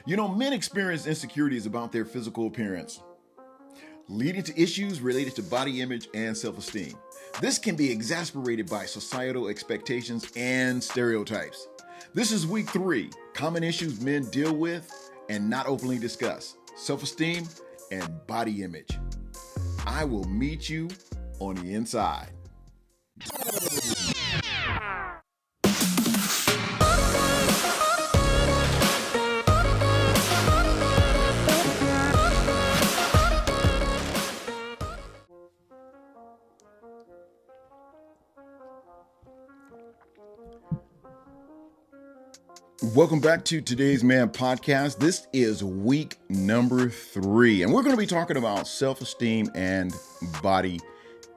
Men experience insecurities about their physical appearance, leading to issues related to body image and self-esteem. This can be exacerbated by societal expectations and stereotypes. This is week 3, common issues men deal with and not openly discuss: self-esteem and body image. I will meet you on the inside. Welcome back to Today's Man Podcast. This is week number 3, and we're going to be talking about self-esteem and body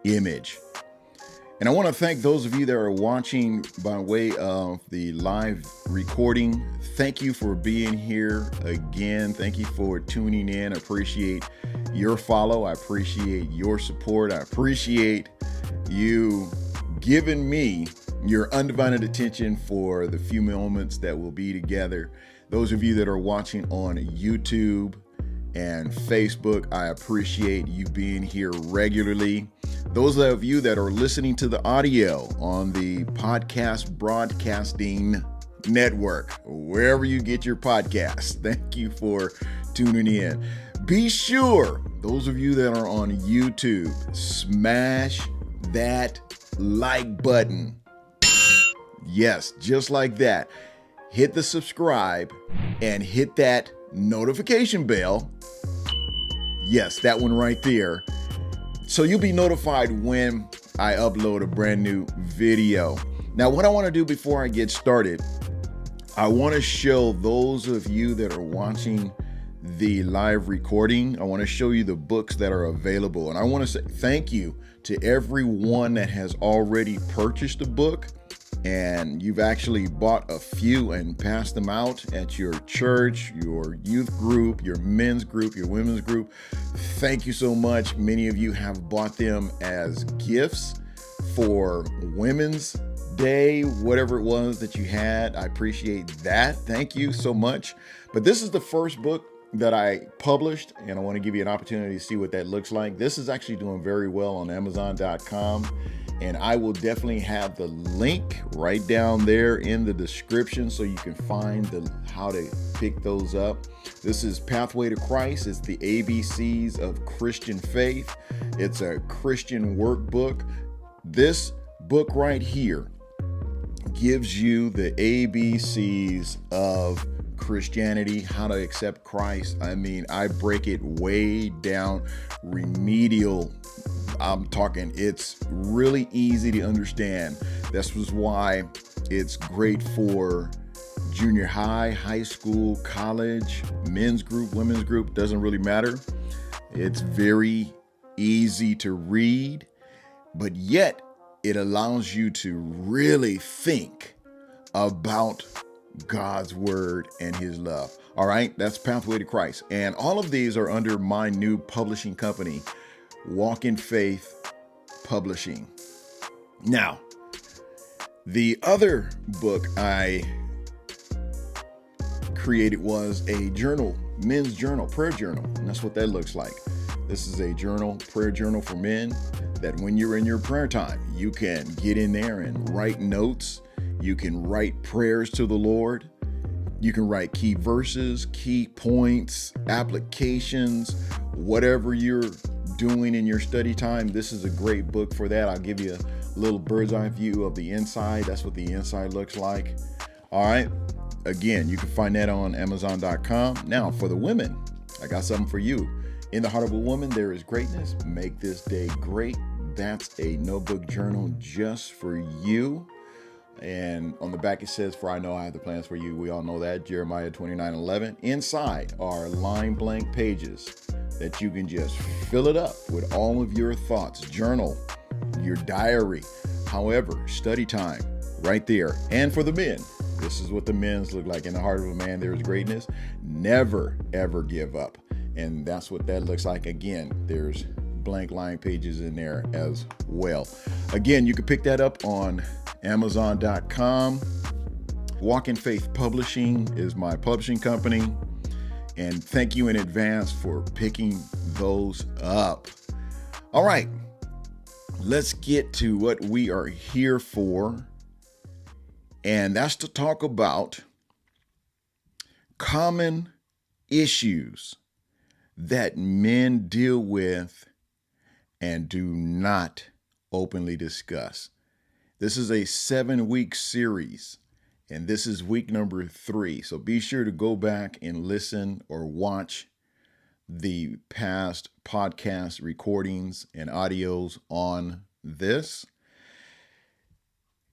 image. And I want to thank those of you that are watching by way of the live recording. Thank you for being here again. Thank you for tuning in. I appreciate your follow. I appreciate your support. I appreciate you giving me your undivided attention for the few moments that we'll be together. Those of you that are watching on YouTube and Facebook, I appreciate you being here regularly. Those of you that are listening to the audio on the podcast broadcasting network, wherever you get your podcasts, thank you for tuning in. Be sure, those of you that are on YouTube, smash that like button. Yes, just like that. Hit the subscribe and hit that notification bell. Yes, that one right there. So you'll be notified when I upload a brand new video. Now, what I want to do before I get started, I want to show those of you that are watching the live recording, I want to show you the books that are available. And I want to say thank you to everyone that has already purchased a book. And you've actually bought a few and passed them out at your church, your youth group, your men's group, your women's group. Thank you so much. Many of you have bought them as gifts for Women's Day, whatever it was that you had. I appreciate that. Thank you so much. But this is the first book that I published, and I want to give you an opportunity to see what that looks like. This is actually doing very well on Amazon.com. And I will definitely have the link right down there in the description so you can find how to pick those up. This is Pathway to Christ. It's the ABCs of Christian faith. It's a Christian workbook. This book right here gives you the ABCs of Christianity, how to accept Christ. I mean, I break it way down, remedial. I'm talking, it's really easy to understand. This was why it's great for junior high, high school, college, men's group, women's group, doesn't really matter. It's very easy to read, but yet it allows you to really think about God's word and his love. All right, that's Pathway to Christ. And all of these are under my new publishing company, Walk in Faith Publishing. Now, the other book I created was a journal, men's journal, prayer journal. And that's what that looks like. This is a journal, prayer journal for men, that when you're in your prayer time, you can get in there and write notes. You can write prayers to the Lord. You can write key verses, key points, applications, whatever you're doing in your study time. This is a great book for that. I'll give you a little bird's eye view of the inside. That's what the inside looks like. All right. Again, you can find that on Amazon.com. Now, for the women, I got something for you. In the heart of a woman, there is greatness. Make this day great. That's a notebook journal just for you. And on the back it says, "For I know I have the plans for you." We all know that, Jeremiah 29:11. Inside are line blank pages that you can just fill it up with all of your thoughts, journal, your diary, however, study time right there. And for the men, this is what the men's look like. In the heart of a man, there is greatness. Never, ever give up. And that's what that looks like. Again, there's blank line pages in there as well. Again, you can pick that up on Amazon.com. Walk in Faith Publishing is my publishing company. And thank you in advance for picking those up. All right, let's get to what we are here for. And that's to talk about common issues that men deal with and do not openly discuss. This is a 7-week series, and this is week number 3. So be sure to go back and listen or watch the past podcast recordings and audios on this.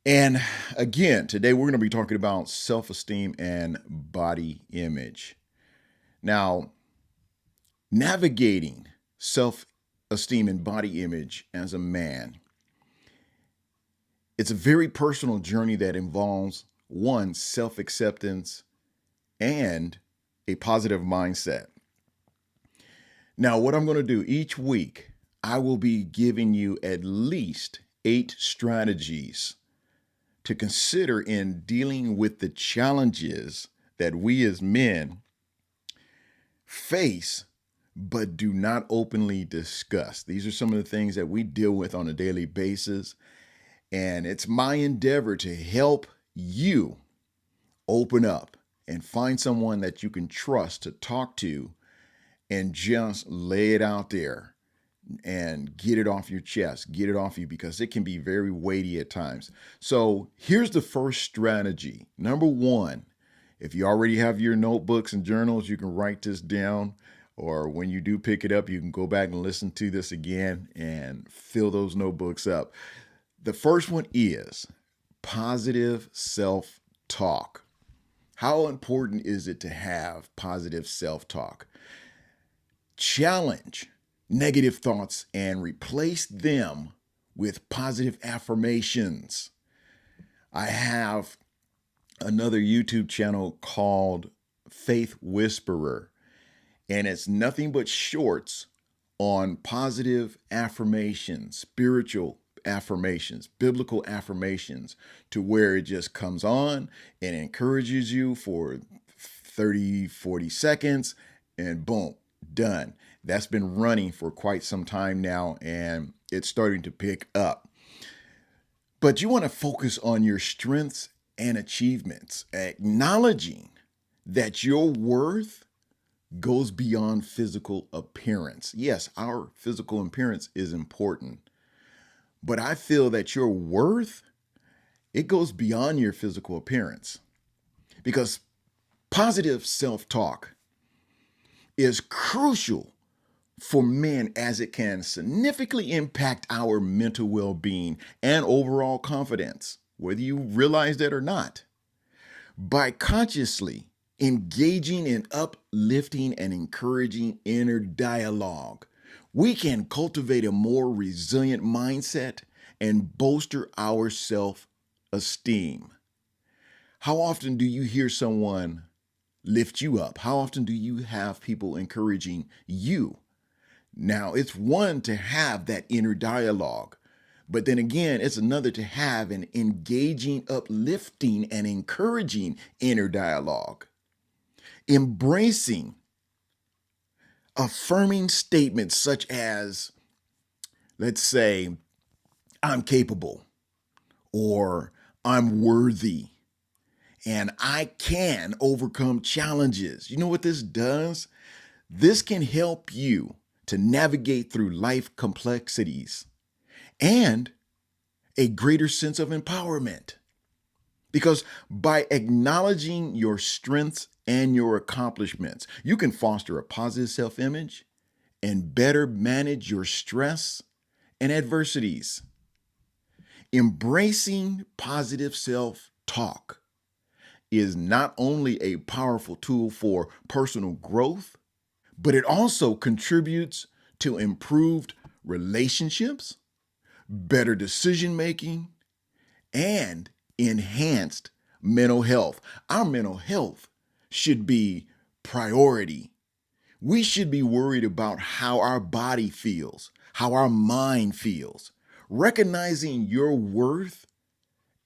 And again, today we're going to be talking about self-esteem and body image. Now, navigating self-esteem and body image as a man, it's a very personal journey that involves, one, self-acceptance and a positive mindset. Now, what I'm going to do each week, I will be giving you at least 8 strategies to consider in dealing with the challenges that we as men face but do not openly discuss. These are some of the things that we deal with on a daily basis. And it's my endeavor to help you open up and find someone that you can trust to talk to and just lay it out there and get it off your chest, get it off you, because it can be very weighty at times. So here's the first strategy. Number 1, if you already have your notebooks and journals, you can write this down, or when you do pick it up, you can go back and listen to this again and fill those notebooks up. The first one is positive self-talk. How important is it to have positive self-talk? Challenge negative thoughts and replace them with positive affirmations. I have another YouTube channel called Faith Whisperer, and it's nothing but shorts on positive affirmations, spiritual affirmations, biblical affirmations, to where it just comes on and encourages you for 30, 40 seconds and boom, done. That's been running for quite some time now, and it's starting to pick up. But you want to focus on your strengths and achievements, acknowledging that your worth goes beyond physical appearance. Yes, our physical appearance is important, but I feel that your worth, it goes beyond your physical appearance, because positive self-talk is crucial for men, as it can significantly impact our mental well-being and overall confidence, whether you realize that or not. By consciously engaging in uplifting and encouraging inner dialogue, we can cultivate a more resilient mindset and bolster our self-esteem. How often do you hear someone lift you up? How often do you have people encouraging you? Now, it's one to have that inner dialogue, but then again, it's another to have an engaging, uplifting, and encouraging inner dialogue. Embracing affirming statements such as, let's say, I'm capable, or I'm worthy, and I can overcome challenges. You know what this does? This can help you to navigate through life complexities and a greater sense of empowerment. Because by acknowledging your strengths and your accomplishments, you can foster a positive self-image and better manage your stress and adversities. Embracing positive self-talk is not only a powerful tool for personal growth, but it also contributes to improved relationships, better decision-making, and enhanced mental health. Our mental health should be priority. We should be worried about how our body feels, how our mind feels. Recognizing your worth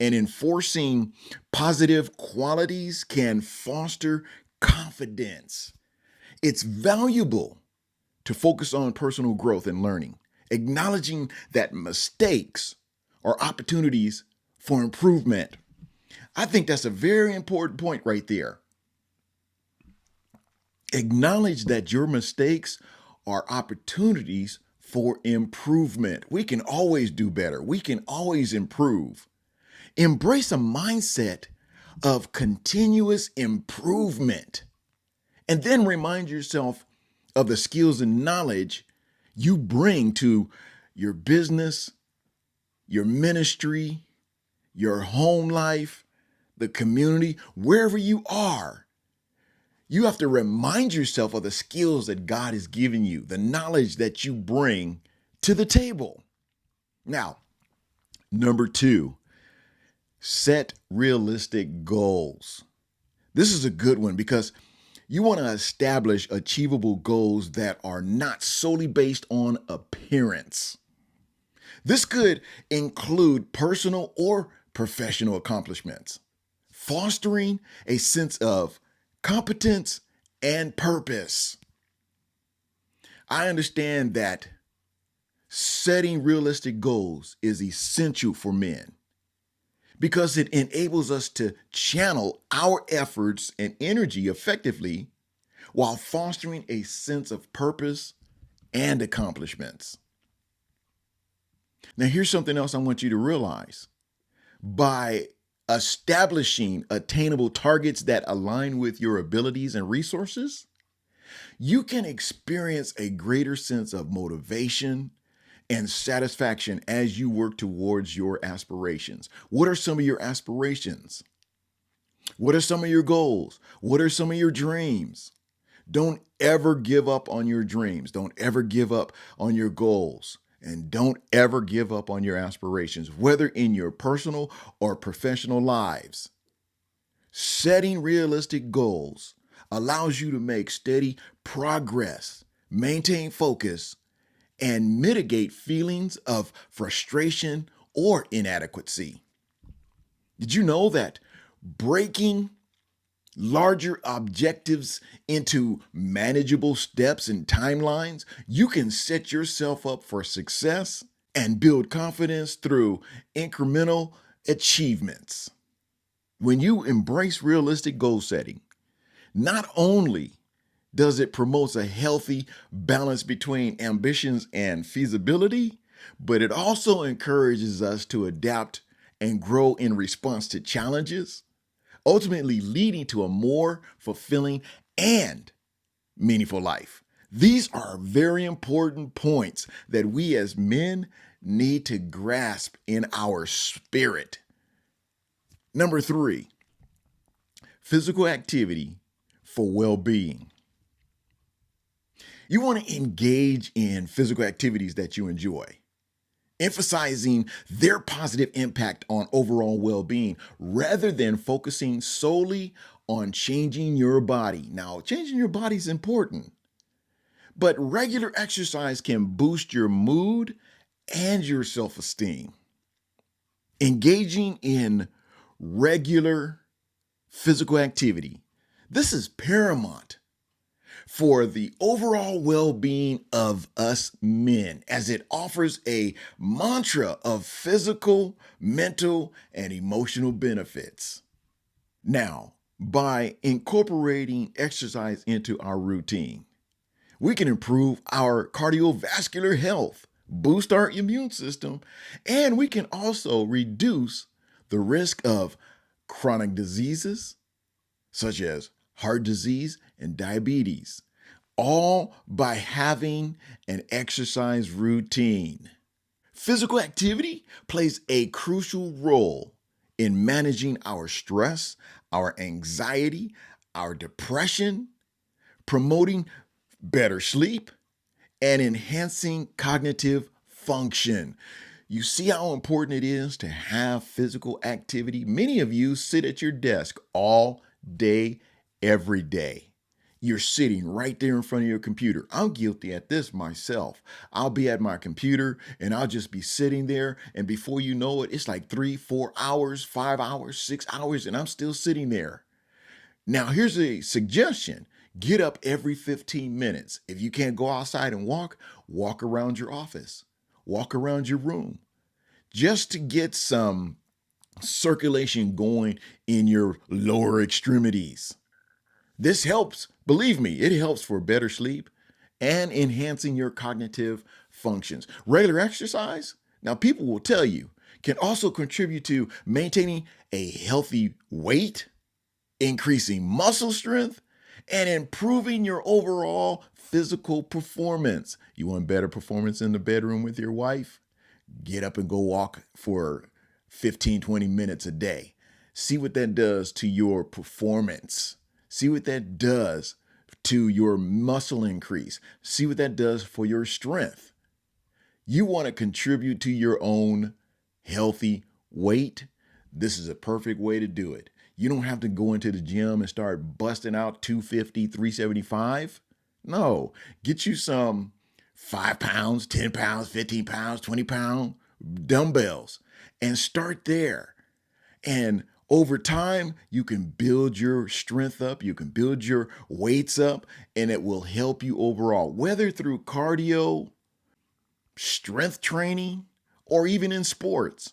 and enforcing positive qualities can foster confidence, It's valuable to focus on personal growth and learning, acknowledging that mistakes are opportunities for improvement. I think that's a very important point right there. Acknowledge that your mistakes are opportunities for improvement. We can always do better. We can always improve. Embrace a mindset of continuous improvement. And then remind yourself of the skills and knowledge you bring to your business, your ministry, your home life, the community, wherever you are. You have to remind yourself of the skills that God has given you, the knowledge that you bring to the table. Now, number 2, set realistic goals. This is a good one because you want to establish achievable goals that are not solely based on appearance. This could include personal or professional accomplishments, fostering a sense of competence and purpose. I understand that setting realistic goals is essential for men because it enables us to channel our efforts and energy effectively while fostering a sense of purpose and accomplishments. Now, here's something else I want you to realize. By establishing attainable targets that align with your abilities and resources, you can experience a greater sense of motivation and satisfaction as you work towards your aspirations. What are some of your aspirations? What are some of your goals? What are some of your dreams? Don't ever give up on your dreams. Don't ever give up on your goals. And don't ever give up on your aspirations, whether in your personal or professional lives. Setting realistic goals allows you to make steady progress, maintain focus, and mitigate feelings of frustration or inadequacy. Did you know that breaking larger objectives into manageable steps and timelines, you can set yourself up for success and build confidence through incremental achievements? When you embrace realistic goal setting, not only does it promote a healthy balance between ambitions and feasibility, but it also encourages us to adapt and grow in response to challenges, ultimately leading to a more fulfilling and meaningful life. These are very important points that we as men need to grasp in our spirit. Number 3, physical activity for well-being. You want to engage in physical activities that you enjoy, emphasizing their positive impact on overall well-being rather than focusing solely on changing your body. Now, changing your body is important, but regular exercise can boost your mood and your self-esteem. Engaging in regular physical activity, this is paramount for the overall well-being of us men, as it offers a mantra of physical, mental, and emotional benefits. Now, by incorporating exercise into our routine, we can improve our cardiovascular health, boost our immune system, and we can also reduce the risk of chronic diseases such as heart disease and diabetes, all by having an exercise routine. Physical activity plays a crucial role in managing our stress, our anxiety, our depression, promoting better sleep, and enhancing cognitive function. You see how important it is to have physical activity? Many of you sit at your desk all day, every day. You're sitting right there in front of your computer. I'm guilty at this myself. I'll be at my computer and I'll just be sitting there, and before you know it, it's like 3, 4 hours, 5 hours, 6 hours, and I'm still sitting there. Now, here's a suggestion. Get up every 15 minutes. If you can't go outside and walk, walk around your office, walk around your room, just to get some circulation going in your lower extremities. This helps, believe me, it helps for better sleep and enhancing your cognitive functions. Regular exercise, now people will tell you, can also contribute to maintaining a healthy weight, increasing muscle strength, and improving your overall physical performance. You want better performance in the bedroom with your wife? Get up and go walk for 15, 20 minutes a day. See what that does to your performance. See what that does to your muscle increase. See what that does for your strength. You want to contribute to your own healthy weight? This is a perfect way to do it. You don't have to go into the gym and start busting out 250, 375. No, get you some 5 pounds, 10 pounds, 15 pounds, 20-pound dumbbells and start there. And over time, you can build your strength up, you can build your weights up, and it will help you overall, whether through cardio, strength training, or even in sports.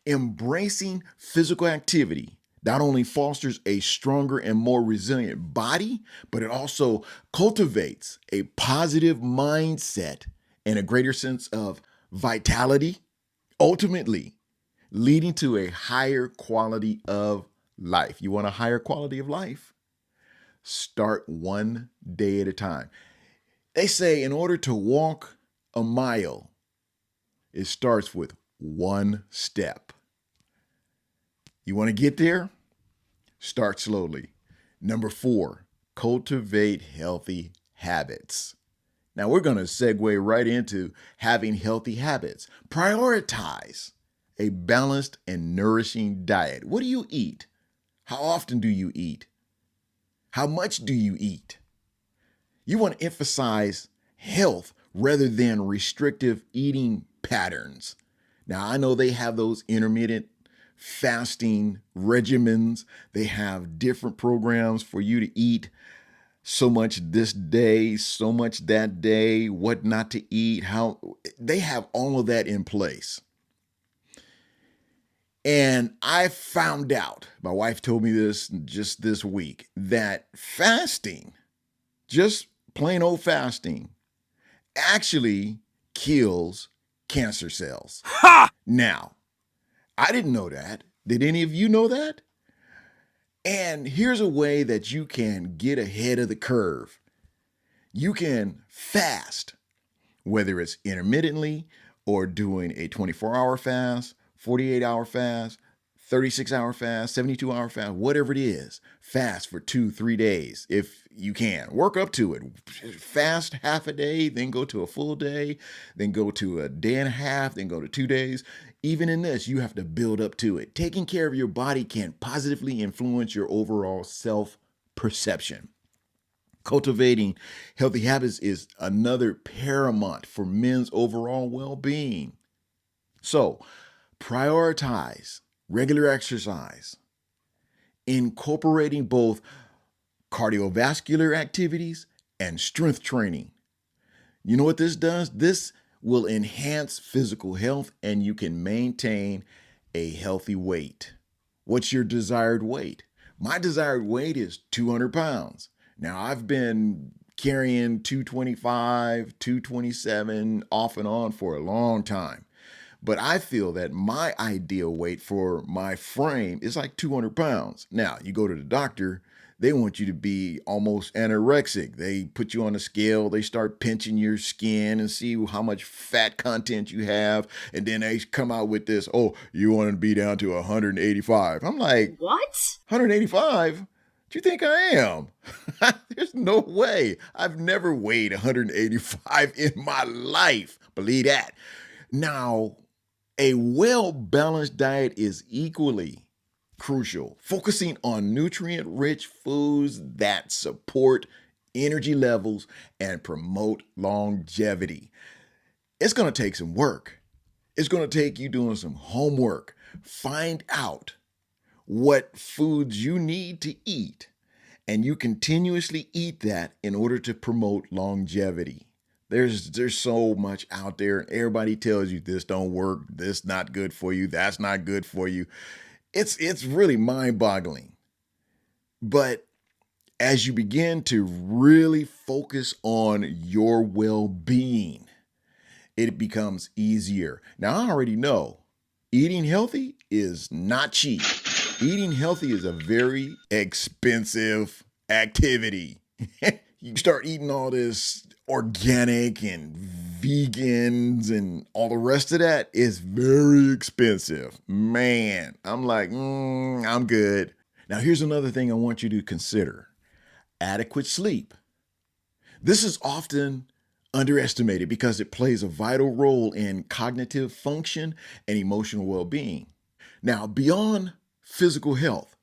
Embracing physical activity not only fosters a stronger and more resilient body, but it also cultivates a positive mindset and a greater sense of vitality, ultimately leading to a higher quality of life. You want a higher quality of life? Start one day at a time. They say in order to walk a mile, it starts with one step. You want to get there? Start slowly. Number 4, cultivate healthy habits. Now we're going to segue right into having healthy habits. Prioritize a balanced and nourishing diet. What do you eat? How often do you eat? How much do you eat? You want to emphasize health rather than restrictive eating patterns. Now, I know they have those intermittent fasting regimens. They have different programs for you to eat so much this day, so much that day, what not to eat, how they have all of that in place. And I found out, my wife told me this just this week, that fasting, just plain old fasting, actually kills cancer cells. Ha! Now, I didn't know that. Did any of you know that? And here's a way that you can get ahead of the curve. You can fast, whether it's intermittently or doing a 24-hour fast, 48-hour fast, 36-hour fast, 72-hour fast, whatever it is. Fast for 2-3 days if you can. Work up to it. Fast half a day, then go to a full day, then go to a day and a half, then go to 2 days. Even in this, you have to build up to it. Taking care of your body can positively influence your overall self-perception. Cultivating healthy habits is another paramount for men's overall well-being. So, prioritize regular exercise, incorporating both cardiovascular activities and strength training. You know what this does? This will enhance physical health and you can maintain a healthy weight. What's your desired weight? My desired weight is 200 pounds. Now, I've been carrying 225, 227 off and on for a long time. But I feel that my ideal weight for my frame is like 200 pounds. Now, you go to the doctor, they want you to be almost anorexic. They put you on a scale, they start pinching your skin and see how much fat content you have. And then they come out with this, oh, you want to be down to 185. I'm like, what? 185? What do you think I am? There's no way. I've never weighed 185 in my life. Believe that. Now, a well-balanced diet is equally crucial, focusing on nutrient-rich foods that support energy levels and promote longevity. It's going to take some work. It's going to take you doing some homework. Find out what foods you need to eat And you continuously eat that in order to promote longevity. There's so much out there. Everybody tells you this don't work, this not good for you, that's not good for you. It's really mind-boggling. But as you begin to really focus on your well-being, it becomes easier. Now, I already know eating healthy is not cheap. Eating healthy is a very expensive activity. You start eating all this organic and vegans and all the rest of that is very expensive. Man, I'm like, I'm good. Now, here's another thing I want you to consider: adequate sleep. This is often underestimated because it plays a vital role in cognitive function and emotional well being. Now, beyond physical health,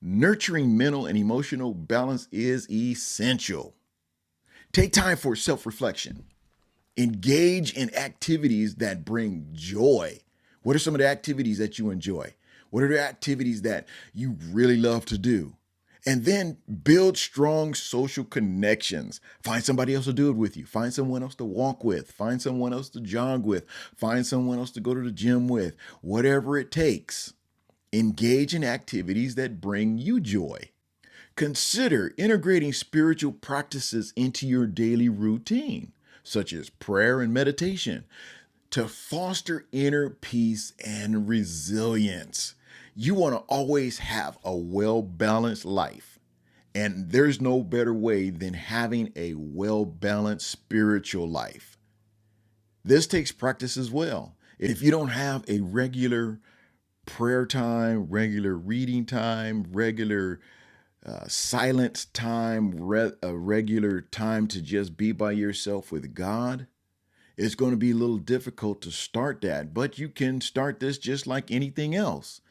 nurturing mental and emotional balance is essential. Take time for self reflection. Engage in activities that bring joy. What are some of the activities that you enjoy? What are the activities that you really love to do? And then build strong social connections. Find somebody else to do it with you. Find someone else to walk with. Find someone else to jog with. Find someone else to go to the gym with. Whatever it takes. Engage in activities that bring you joy. Consider integrating spiritual practices into your daily routine, such as prayer and meditation, to foster inner peace and resilience. You want to always have a well balanced life. And there's no better way than having a well balanced spiritual life. This takes practice as well. If you don't have a regular prayer time, regular reading time, regular silent time, a regular time to just be by yourself with God, it's going to be a little difficult to start that, but you can start this just like anything else.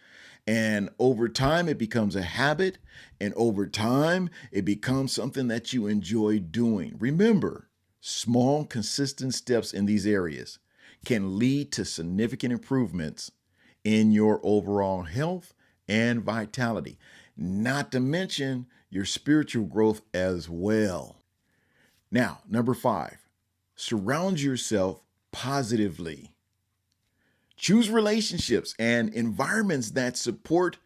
And over time, it becomes a habit. And over time, it becomes something that you enjoy doing. Remember, small, consistent steps in these areas can lead to significant improvements in your overall health and vitality, not to mention your spiritual growth as well. Now, number 5, surround yourself positively. Choose relationships and environments that support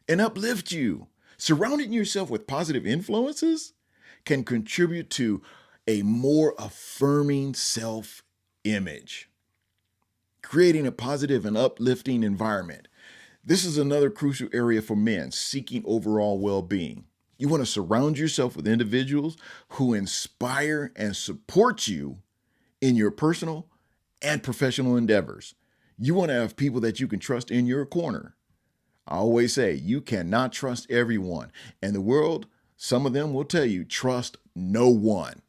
and uplift you. Surrounding yourself with positive influences can contribute to a more affirming self image. Creating a positive and uplifting environment. This is another crucial area for men seeking overall well being. You want to surround yourself with individuals who inspire and support you in your personal and professional endeavors. You want to have people that you can trust in your corner. I always say you cannot trust everyone. And the world, some of them will tell you, trust no one.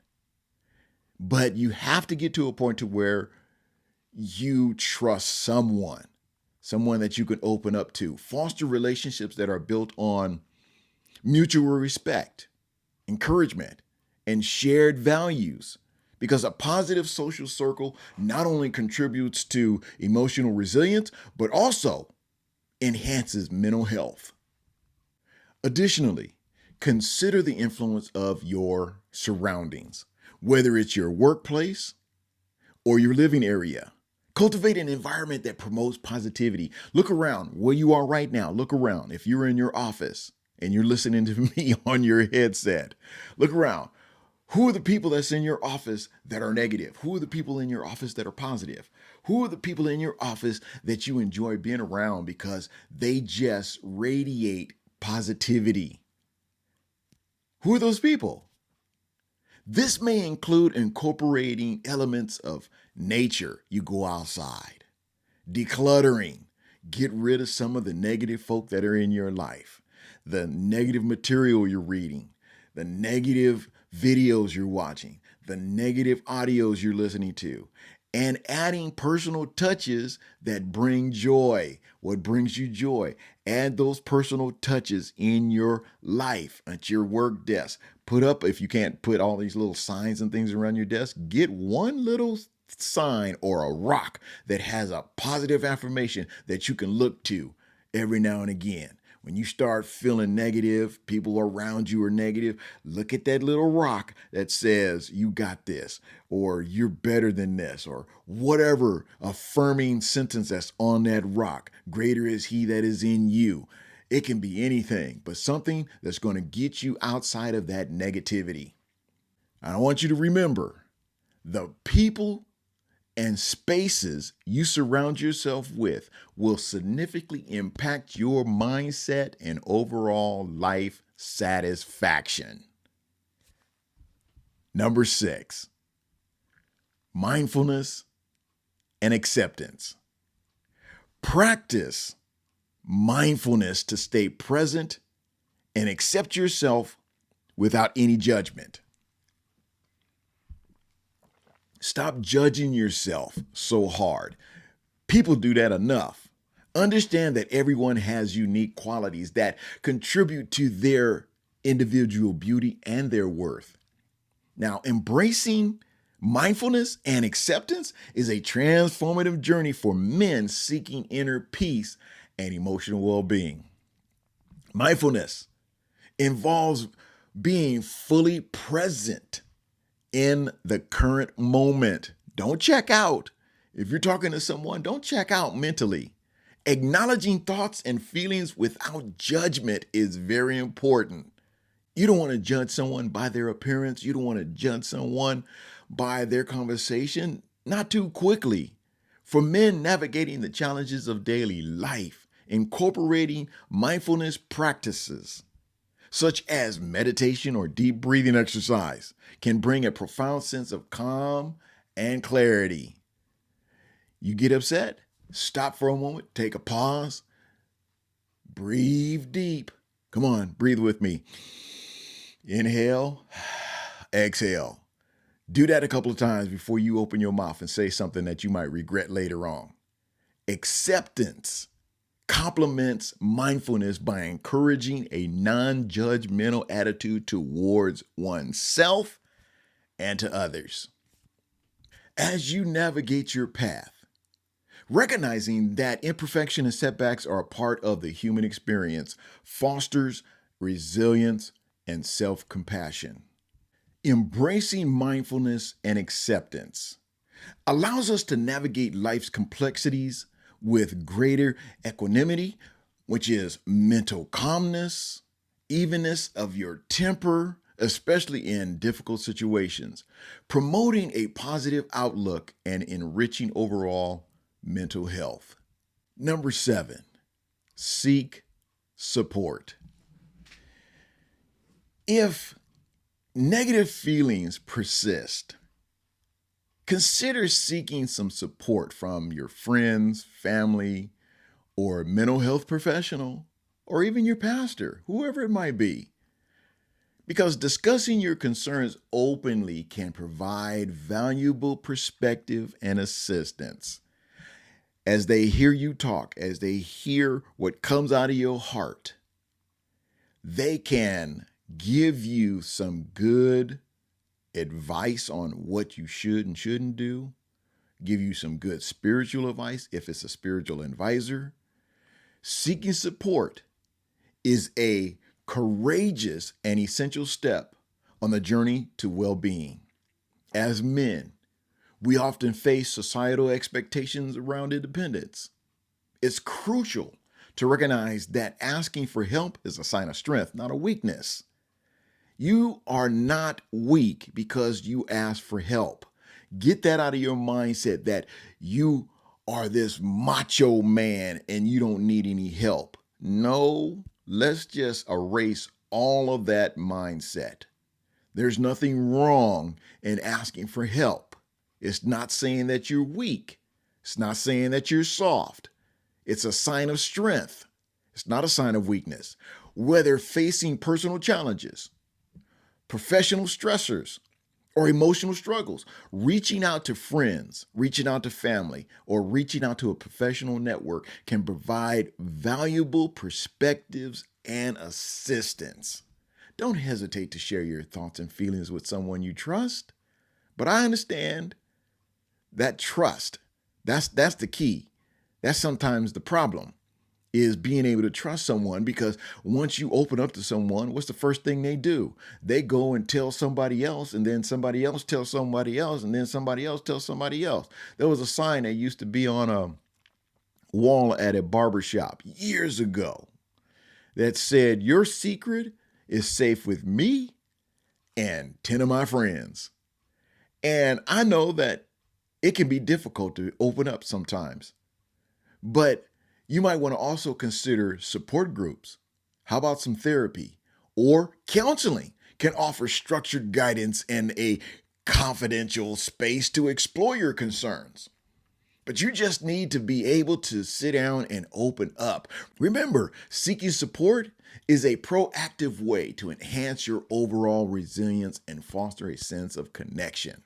But you have to get to a point to where you trust someone that you can open up to. Foster relationships that are built on mutual respect, encouragement, and shared values. Because a positive social circle not only contributes to emotional resilience, but also enhances mental health. Additionally, consider the influence of your surroundings, whether it's your workplace or your living area. Cultivate an environment that promotes positivity. Look around where you are right now. Look around. If you're in your office and you're listening to me on your headset, look around. Who are the people that's in your office that are negative? Who are the people in your office that are positive? Who are the people in your office that you enjoy being around because they just radiate positivity? Who are those people? This may include incorporating elements of nature. You go outside, decluttering, get rid of some of the negative folk that are in your life, the negative material you're reading, the negative videos you're watching, the negative audios you're listening to, and adding personal touches that bring joy. What brings you joy? Add those personal touches in your life at your work desk. Put up, if you can't put all these little signs and things around your desk, get one little sign or a rock that has a positive affirmation that you can look to every now and again. When you start feeling negative, people around you are negative, look at that little rock that says, you got this, or you're better than this, or whatever affirming sentence that's on that rock. Greater is he that is in you. It can be anything, but something that's going to get you outside of that negativity. I want you to remember the people and spaces you surround yourself with will significantly impact your mindset and overall life satisfaction. Number 6, mindfulness and acceptance. Practice mindfulness to stay present and accept yourself without any judgment. Stop judging yourself so hard. People do that enough. Understand that everyone has unique qualities that contribute to their individual beauty and their worth. Now, embracing mindfulness and acceptance is a transformative journey for men seeking inner peace and emotional well-being. Mindfulness involves being fully present in the current moment. Don't check out. If you're talking to someone, don't check out mentally. Acknowledging thoughts and feelings without judgment is very important. You don't want to judge someone by their appearance. You don't want to judge someone by their conversation. Not too quickly. For men navigating the challenges of daily life, incorporating mindfulness practices such as meditation or deep breathing exercise, can bring a profound sense of calm and clarity. You get upset? Stop for a moment, take a pause, breathe deep. Come on, breathe with me. Inhale, exhale. Do that a couple of times before you open your mouth and say something that you might regret later on. Acceptance complements mindfulness by encouraging a non-judgmental attitude towards oneself and to others. As you navigate your path, recognizing that imperfection and setbacks are a part of the human experience fosters resilience and self-compassion. Embracing mindfulness and acceptance allows us to navigate life's complexities with greater equanimity, which is mental calmness, evenness of your temper, especially in difficult situations, promoting a positive outlook and enriching overall mental health. Number 7, seek support. If negative feelings persist, consider seeking some support from your friends, family, or mental health professional, or even your pastor, whoever it might be. Because discussing your concerns openly can provide valuable perspective and assistance. As they hear you talk, as they hear what comes out of your heart, they can give you some good advice on what you should and shouldn't do, give you some good spiritual advice if it's a spiritual advisor. Seeking support is a courageous and essential step on the journey to well-being. As men, we often face societal expectations around independence. It's crucial to recognize that asking for help is a sign of strength, not a weakness. You are not weak because you ask for help. Get that out of your mindset that you are this macho man and you don't need any help. No, let's just erase all of that mindset. There's nothing wrong in asking for help. It's not saying that you're weak. It's not saying that you're soft. It's a sign of strength. It's not a sign of weakness. Whether facing personal challenges, professional stressors, or emotional struggles, reaching out to friends, reaching out to family, or reaching out to a professional network can provide valuable perspectives and assistance. Don't hesitate to share your thoughts and feelings with someone you trust. But I understand that trust, that's the key. That's sometimes the problem. is being able to trust someone, because once you open up to someone, what's the first thing they do? They go and tell somebody else, and then somebody else tells somebody else, and then somebody else tells somebody else. There was a sign that used to be on a wall at a barber shop years ago that said, "Your secret is safe with me and 10 of my friends." And I know that it can be difficult to open up sometimes, but you might want to also consider support groups. How about some therapy or counseling can offer structured guidance and a confidential space to explore your concerns. But you just need to be able to sit down and open up. Remember, seeking support is a proactive way to enhance your overall resilience and foster a sense of connection,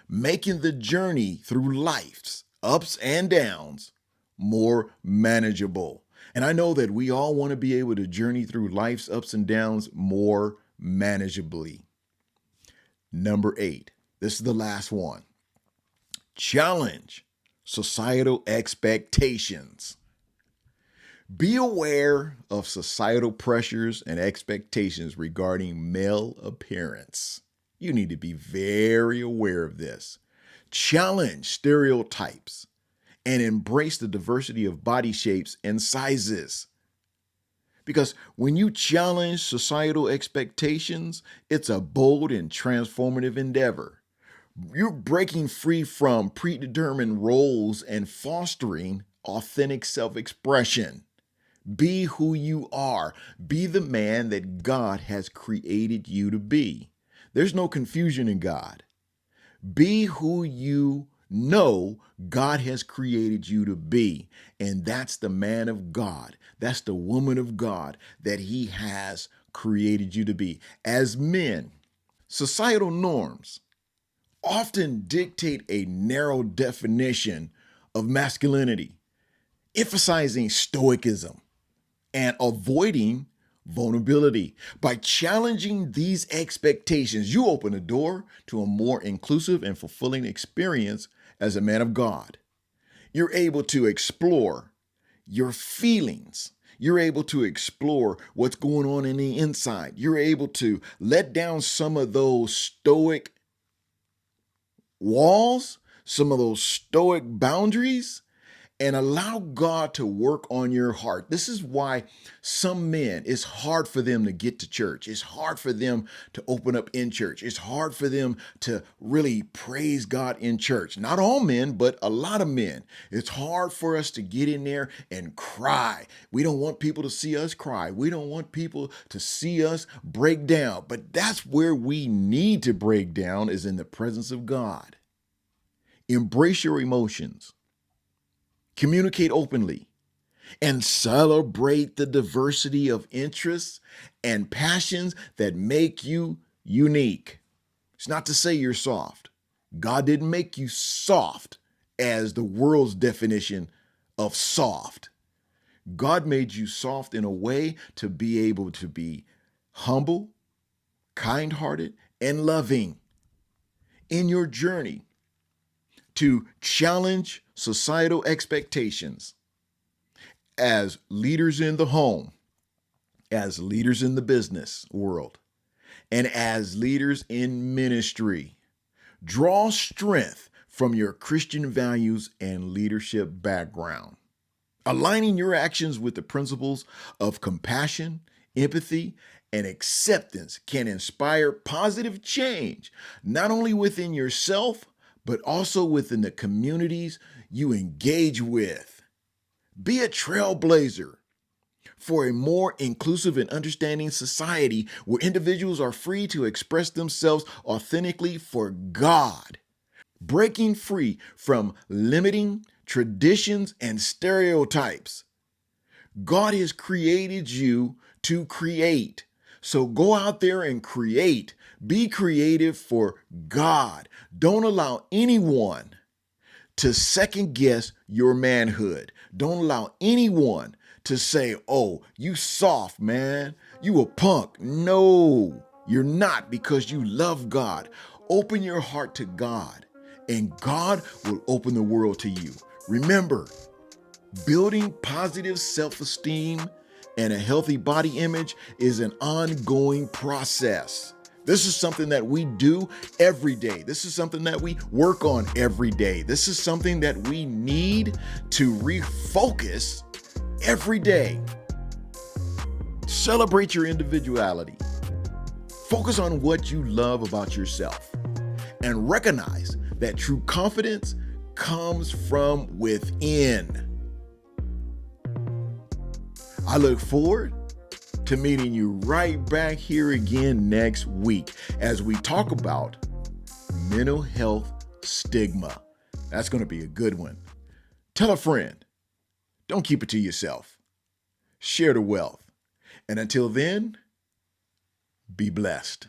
making the journey through life's ups and downs more manageable. And I know that we all want to be able to journey through life's ups and downs more manageably. Number 8, this is the last one. Challenge societal expectations. Be aware of societal pressures and expectations regarding male appearance. You need to be very aware of this. Challenge stereotypes and embrace the diversity of body shapes and sizes. Because when you challenge societal expectations, it's a bold and transformative endeavor. You're breaking free from predetermined roles and fostering authentic self-expression. Be who you are. Be the man that God has created you to be. There's no confusion in God. Be who you know God has created you to be. And that's the man of God. That's the woman of God that He has created you to be. As men, societal norms often dictate a narrow definition of masculinity, emphasizing stoicism and avoiding vulnerability. By challenging these expectations, you open a door to a more inclusive and fulfilling experience as a man of God. You're able to explore your feelings. You're able to explore what's going on in the inside. You're able to let down some of those stoic walls, some of those stoic boundaries, and allow God to work on your heart. This is why some men, it's hard for them to get to church. It's hard for them to open up in church. It's hard for them to really praise God in church. Not all men, but a lot of men. It's hard for us to get in there and cry. We don't want people to see us cry. We don't want people to see us break down. But that's where we need to break down, is in the presence of God. Embrace your emotions. Communicate openly and celebrate the diversity of interests and passions that make you unique. It's not to say you're soft. God didn't make you soft as the world's definition of soft. God made you soft in a way to be able to be humble, kind-hearted, and loving. In your journey to challenge societal expectations as leaders in the home, as leaders in the business world, and as leaders in ministry, draw strength from your Christian values and leadership background. Aligning your actions with the principles of compassion, empathy, and acceptance can inspire positive change, not only within yourself, but also within the communities you engage with. Be a trailblazer for a more inclusive and understanding society where individuals are free to express themselves authentically for God. Breaking free from limiting traditions and stereotypes. God has created you to create. So go out there and create. Be creative for God. Don't allow anyone to second guess your manhood. Don't allow anyone to say, "Oh, you soft, man. You a punk." No, you're not, because you love God. Open your heart to God, and God will open the world to you. Remember, Building positive self-esteem and a healthy body image is an ongoing process. This is something that we do every day. This is something that we work on every day. This is something that we need to refocus every day. Celebrate your individuality. Focus on what you love about yourself and recognize that true confidence comes from within. I look forward to meeting you right back here again next week as we talk about mental health stigma. That's going to be a good one. Tell a friend. Don't keep it to yourself. Share the wealth. And until then, be blessed.